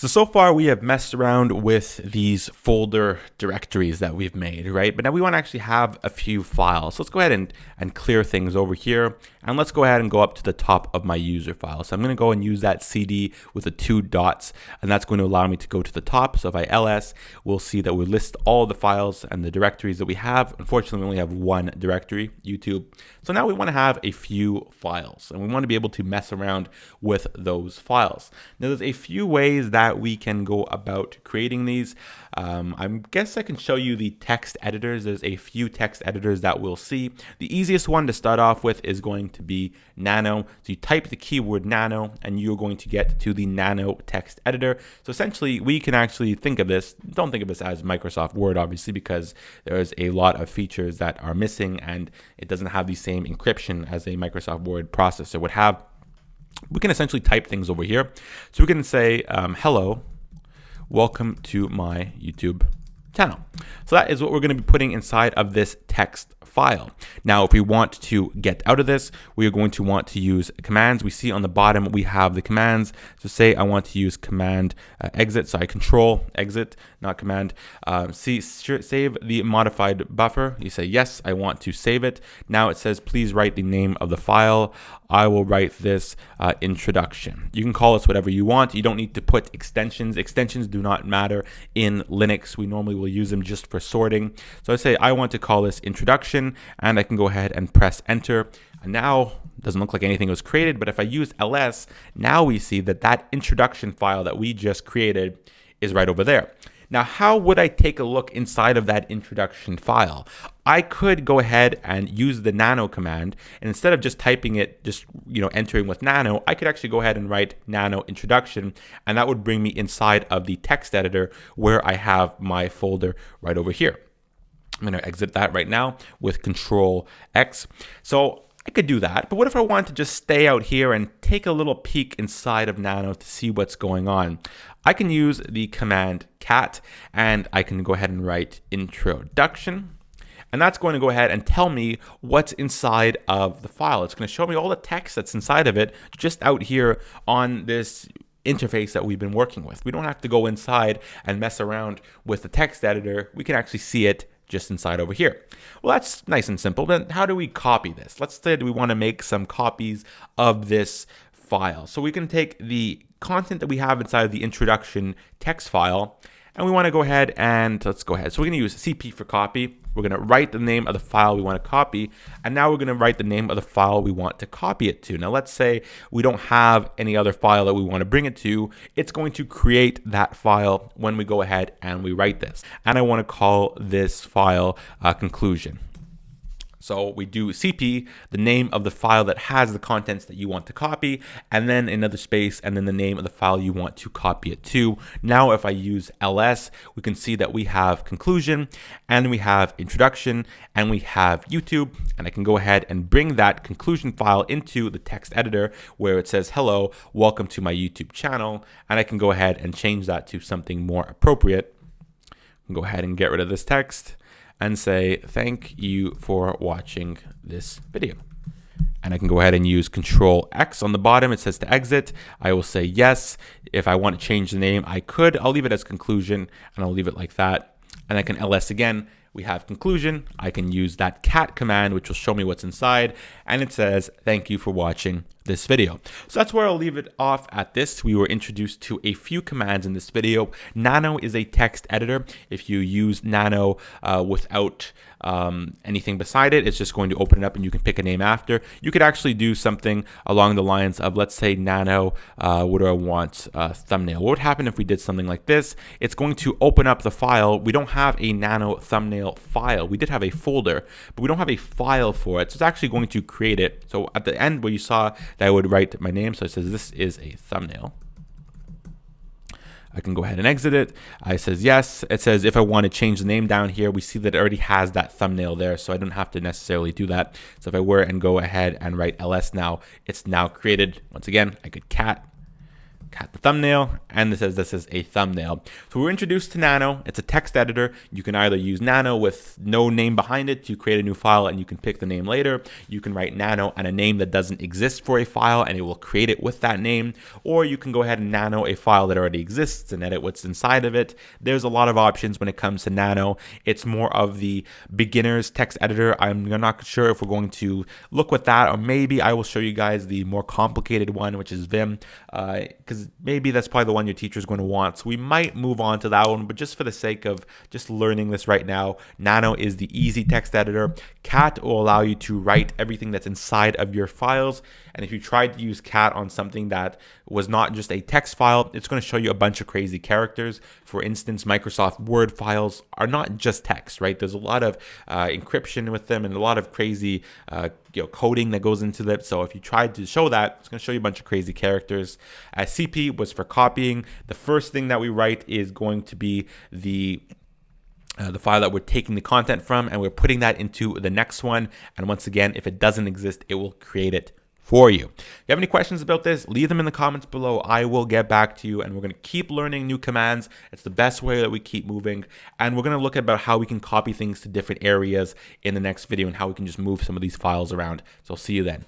So far we have messed around with these folder directories that we've made, right? But now we want to actually have a few files. So let's go ahead and clear things over here. And let's go ahead and go up to the top of my user file. So I'm going to go and use that CD with the 2 dots, and that's going to allow me to go to the top. So if I ls, we'll see that we list all the files and the directories that we have. Unfortunately, we only have one directory, YouTube. So now we want to have a few files, and we want to be able to mess around with those files. Now there's a few ways that we can go about creating these. I guess I can show you the text editors. There's a few text editors that we'll see. The easiest one to start off with is going to be Nano. So you type the keyword Nano and you're going to get to the Nano text editor. So essentially we can actually think of this, don't think of this as Microsoft Word obviously, because there's a lot of features that are missing and it doesn't have the same encryption as a Microsoft Word processor would have. We can essentially type things over here. So we can say, hello, welcome to my YouTube channel. So that is what we're going to be putting inside of this text file. Now, if we want to get out of this, we are going to want to use commands. We see on the bottom, we have the commands. So say I want to use command exit. So I control exit, not command. Save the modified buffer. You say, yes, I want to save it. Now it says, please write the name of the file. I will write this introduction. You can call this whatever you want. You don't need to put extensions. Extensions do not matter in Linux. We normally will use them just for sorting. So I say I want to call this introduction, and I can go ahead and press enter. And now it doesn't look like anything was created, but if I use ls, now we see that that introduction file that we just created is right over there. Now, how would I take a look inside of that introduction file? I could go ahead and use the nano command, and instead of just typing it, just entering with nano, I could actually go ahead and write nano introduction, and that would bring me inside of the text editor where I have my folder right over here. I'm going to exit that right now with Control X. So I could do that, but what if I want to just stay out here and take a little peek inside of Nano to see what's going on? I can use the command cat, and I can go ahead and write introduction. And that's going to go ahead and tell me what's inside of the file. It's going to show me all the text that's inside of it just out here on this interface that we've been working with. We don't have to go inside and mess around with the text editor. We can actually see it just inside over here. Well, that's nice and simple. Then how do we copy this? Let's say we want to make some copies of this file. So we can take the content that we have inside of the introduction text file, and we want to go ahead and let's go ahead. So we're going to use CP for copy. We're going to write the name of the file we want to copy, and now we're going to write the name of the file we want to copy it to. Now let's say we don't have any other file that we want to bring it to. It's going to create that file when we go ahead and we write this. And I want to call this file conclusion. So we do CP, the name of the file that has the contents that you want to copy, and then another space, and then the name of the file you want to copy it to. Now, if I use ls, we can see that we have conclusion, and we have introduction, and we have YouTube, and I can go ahead and bring that conclusion file into the text editor where it says, hello, welcome to my YouTube channel, and I can go ahead and change that to something more appropriate. I can go ahead and get rid of this text and say, thank you for watching this video. And I can go ahead and use Control X on the bottom. It says to exit. I will say yes. If I want to change the name, I could. I'll leave it as conclusion, and I'll leave it like that. And I can ls again. We have conclusion. I can use that cat command, which will show me what's inside. And it says, thank you for watching this video. So that's where I'll leave it off at this. We were introduced to a few commands in this video. Nano is a text editor. If you use Nano without anything beside it, it's just going to open it up and you can pick a name after. You could actually do something along the lines of, let's say Nano, what do I want? Thumbnail. What would happen if we did something like this? It's going to open up the file. We don't have a Nano thumbnail file. We did have a folder, but we don't have a file for it. So it's actually going to create it. So at the end where you saw that I would write my name, so it says this is a thumbnail. I can go ahead and exit it. I says yes. It says if I want to change the name down here, we see that it already has that thumbnail there, so I don't have to necessarily do that. So if I were and go ahead and write ls now, it's now created. Once again, I could cat cat the thumbnail, and this is a thumbnail. So we're introduced to Nano. It's a text editor. You can either use Nano with no name behind it to create a new file and you can pick the name later. You can write Nano and a name that doesn't exist for a file and it will create it with that name. Or you can go ahead and Nano a file that already exists and edit what's inside of it. There's a lot of options when it comes to Nano. It's more of the beginner's text editor. I'm not sure if we're going to look with that, or maybe I will show you guys the more complicated one, which is Vim, because maybe that's probably the one your teacher is going to want. So we might move on to that one, but just for the sake of just learning this right now, Nano is the easy text editor. Cat will allow you to write everything that's inside of your files. And if you tried to use Cat on something that was not just a text file, it's going to show you a bunch of crazy characters. For instance, Microsoft Word files are not just text, right? There's a lot of encryption with them and a lot of crazy coding that goes into it. So if you tried to show that, it's going to show you a bunch of crazy characters. CP was for copying. The first thing that we write is going to be the file that we're taking the content from, and we're putting that into the next one. And once again, if it doesn't exist, it will create it for you. If you have any questions about this, leave them in the comments below. I will get back to you, and we're going to keep learning new commands. It's the best way that we keep moving, and we're going to look about how we can copy things to different areas in the next video and how we can just move some of these files around. So I'll see you then.